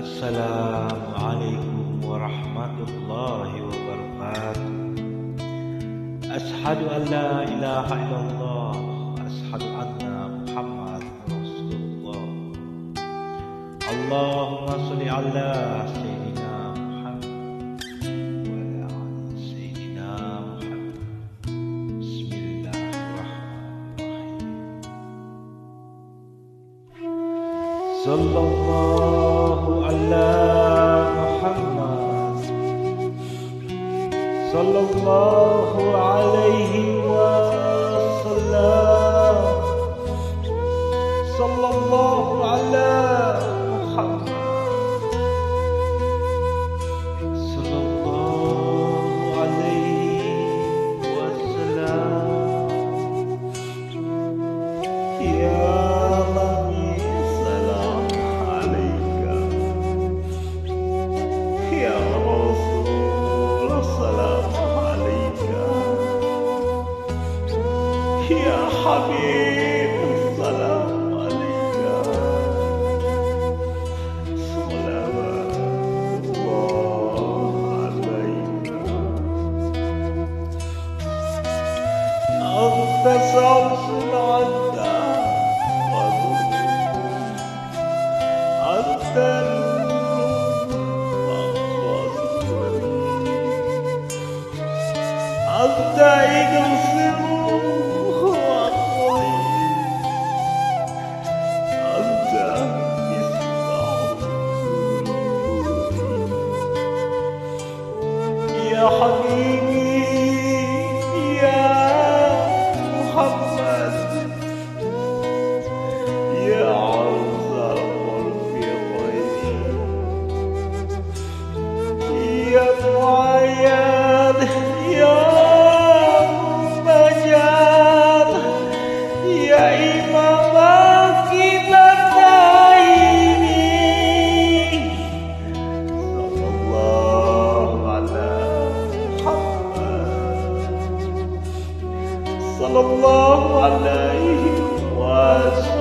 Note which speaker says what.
Speaker 1: Assalamualaikum warahmatullahi wabarakatuh. Ashhadu an la ilaha illallah, ashhadu anna Muhammad Rasulullah. Allahumma sholli ala sayyidina Muhammad wa ala ali sayyidina Muhammad. Bismillahirrahmanirrahim. Sallallahu ala Muhammad, sallallahu alaihi wasallam, sallallahu ala Muhammad, sallallahu alaihi wasallam. Ya Ya Habib, salam alaika. Salawatullah alaika. Anta samsun anta wadud, anta nurun, anta igsimu. Ya Habibi, Ya Muhammad, Ya Azza Ya Muayyad, Ya Mubajjal, Ya Imam kita ini. Sallallahu alaihi wasallam.